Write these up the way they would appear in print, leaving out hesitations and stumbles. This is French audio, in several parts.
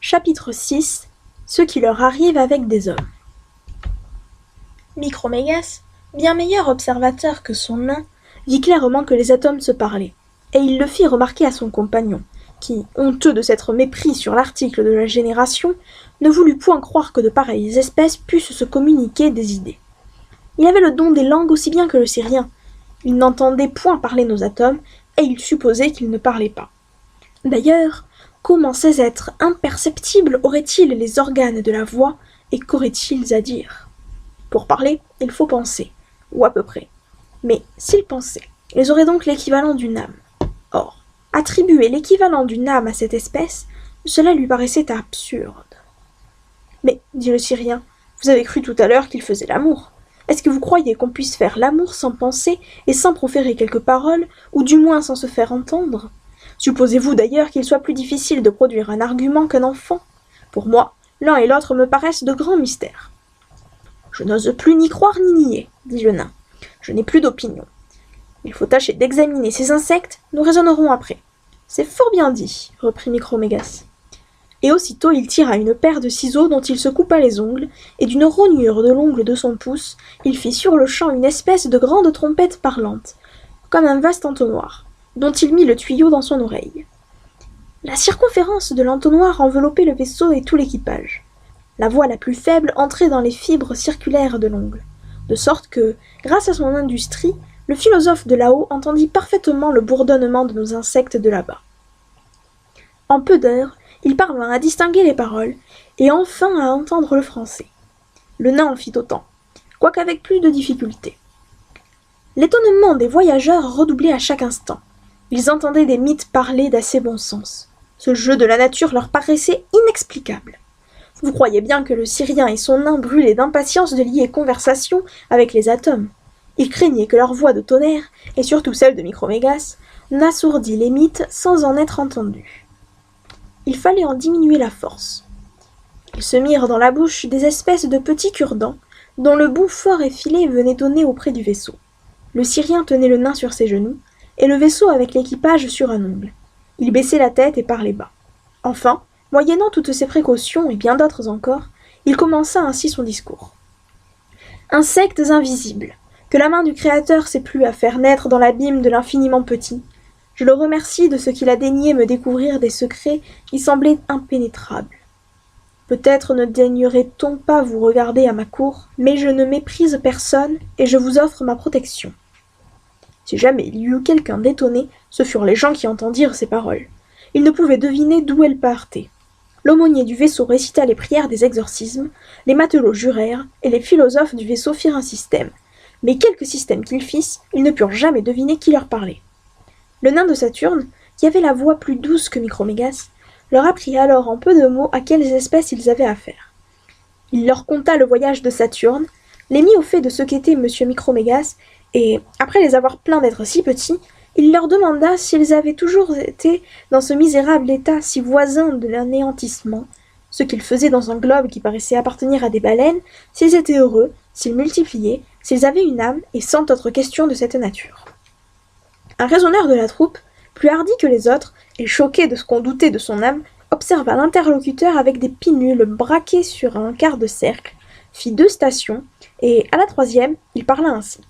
Chapitre 6. Ce qui leur arrive avec des hommes. Micromégas, bien meilleur observateur que son nain, vit clairement que les atomes se parlaient, et il le fit remarquer à son compagnon, qui, honteux de s'être mépris sur l'article de la génération, ne voulut point croire que de pareilles espèces pussent se communiquer des idées. Il avait le don des langues aussi bien que le syrien. Il n'entendait point parler nos atomes, et il supposait qu'ils ne parlaient pas. D'ailleurs, comment ces êtres imperceptibles auraient-ils les organes de la voix, et qu'auraient-ils à dire? Pour parler, il faut penser, ou à peu près. Mais s'ils pensaient, ils auraient donc l'équivalent d'une âme. Or, attribuer l'équivalent d'une âme à cette espèce, cela lui paraissait absurde. Mais, dit le Syrien, vous avez cru tout à l'heure qu'il faisait l'amour. Est-ce que vous croyez qu'on puisse faire l'amour sans penser et sans proférer quelques paroles, ou du moins sans se faire entendre? Supposez-vous d'ailleurs qu'il soit plus difficile de produire un argument qu'un enfant? Pour moi, l'un et l'autre me paraissent de grands mystères. Je n'ose plus ni croire ni nier, dit le nain. Je n'ai plus d'opinion. Il faut tâcher d'examiner ces insectes, nous raisonnerons après. C'est fort bien dit, reprit Micromégas. Et aussitôt il tira une paire de ciseaux dont il se coupa les ongles, et d'une rognure de l'ongle de son pouce, il fit sur-le-champ une espèce de grande trompette parlante, comme un vaste entonnoir, dont il mit le tuyau dans son oreille. La circonférence de l'entonnoir enveloppait le vaisseau et tout l'équipage. La voix la plus faible entrait dans les fibres circulaires de l'ongle, de sorte que, grâce à son industrie, le philosophe de là-haut entendit parfaitement le bourdonnement de nos insectes de là-bas. En peu d'heures, il parvint à distinguer les paroles, et enfin à entendre le français. Le nain en fit autant, quoiqu'avec plus de difficulté. L'étonnement des voyageurs redoublait à chaque instant. Ils entendaient des mythes parler d'assez bon sens. Ce jeu de la nature leur paraissait inexplicable. Vous croyez bien que le Syrien et son nain brûlaient d'impatience de lier conversation avec les atomes. Ils craignaient que leur voix de tonnerre, et surtout celle de Micromégas, n'assourdît les mythes sans en être entendus. Il fallait en diminuer la force. Ils se mirent dans la bouche des espèces de petits cure-dents, dont le bout fort effilé venait donner auprès du vaisseau. Le Syrien tenait le nain sur ses genoux, et le vaisseau avec l'équipage sur un ongle. Il baissait la tête et parlait bas. Enfin, moyennant toutes ces précautions et bien d'autres encore, il commença ainsi son discours. Insectes invisibles, que la main du Créateur s'est plu à faire naître dans l'abîme de l'infiniment petit, je le remercie de ce qu'il a daigné me découvrir des secrets qui semblaient impénétrables. Peut-être ne daignerait-on pas vous regarder à ma cour, mais je ne méprise personne et je vous offre ma protection. Si jamais il y eut quelqu'un d'étonné, ce furent les gens qui entendirent ces paroles. Ils ne pouvaient deviner d'où elles partaient. L'aumônier du vaisseau récita les prières des exorcismes, les matelots jurèrent, et les philosophes du vaisseau firent un système. Mais quelque système qu'ils fissent, ils ne purent jamais deviner qui leur parlait. Le nain de Saturne, qui avait la voix plus douce que Micromégas, leur apprit alors en peu de mots à quelles espèces ils avaient affaire. Il leur conta le voyage de Saturne, les mit au fait de ce qu'était M. Micromégas, et, après les avoir plaints d'être si petits, il leur demanda s'ils avaient toujours été dans ce misérable état si voisin de l'anéantissement, ce qu'ils faisaient dans un globe qui paraissait appartenir à des baleines, s'ils étaient heureux, s'ils multipliaient, s'ils avaient une âme, et cent autres questions de cette nature. Un raisonneur de la troupe, plus hardi que les autres, et choqué de ce qu'on doutait de son âme, observa l'interlocuteur avec des pinules braquées sur un quart de cercle, fit 2 stations, et à la 3e, il parla ainsi.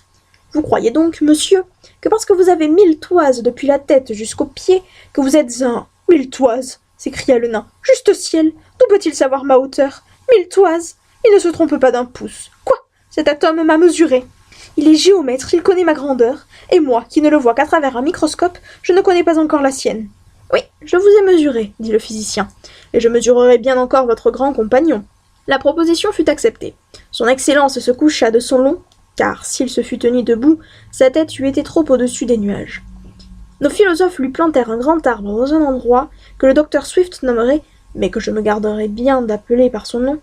Vous croyez donc, monsieur, que parce que vous avez 1000 toises depuis la tête jusqu'aux pieds, que vous êtes un... 1000 toises, s'écria le nain. Juste ciel, d'où peut-il savoir ma hauteur? 1000 toises, il ne se trompe pas d'un pouce. Quoi? Cet atome m'a mesuré. Il est géomètre, il connaît ma grandeur, et moi, qui ne le vois qu'à travers un microscope, je ne connais pas encore la sienne. Oui, je vous ai mesuré, dit le physicien, et je mesurerai bien encore votre grand compagnon. La proposition fut acceptée. Son Excellence se coucha de son long, car s'il se fût tenu debout, sa tête eût été trop au-dessus des nuages. Nos philosophes lui plantèrent un grand arbre dans un endroit que le docteur Swift nommerait, mais que je me garderai bien d'appeler par son nom,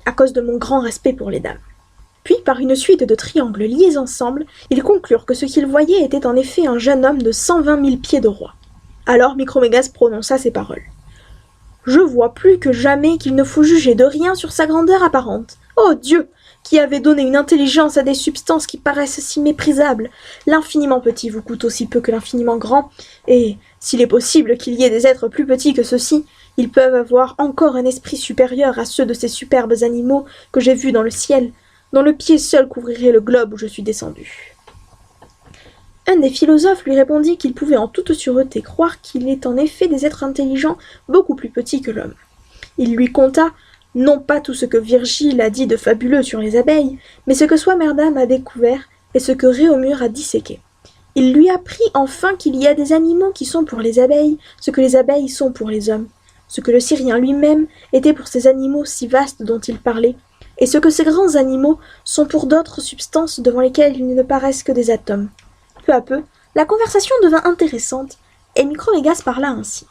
à cause de mon grand respect pour les dames. Puis, par une suite de triangles liés ensemble, ils conclurent que ce qu'ils voyaient était en effet un jeune homme de 120 000 pieds de roi. Alors Micromégas prononça ces paroles. « Je vois plus que jamais qu'il ne faut juger de rien sur sa grandeur apparente. Oh Dieu, qui avait donné une intelligence à des substances qui paraissent si méprisables. L'infiniment petit vous coûte aussi peu que l'infiniment grand, et, s'il est possible qu'il y ait des êtres plus petits que ceux-ci, Ils peuvent avoir encore un esprit supérieur à ceux de ces superbes animaux que j'ai vus dans le ciel, dont le pied seul couvrirait le globe où je suis descendu. » Un des philosophes lui répondit qu'il pouvait en toute sûreté croire qu'il est en effet des êtres intelligents beaucoup plus petits que l'homme. Il lui conta, non pas tout ce que Virgile a dit de fabuleux sur les abeilles, mais ce que Swammerdam a découvert et ce que Réaumur a disséqué. Il lui apprit enfin qu'il y a des animaux qui sont pour les abeilles ce que les abeilles sont pour les hommes, ce que le Syrien lui-même était pour ces animaux si vastes dont il parlait, et ce que ces grands animaux sont pour d'autres substances devant lesquelles ils ne paraissent que des atomes. Peu à peu, la conversation devint intéressante, et Micromégas parla ainsi.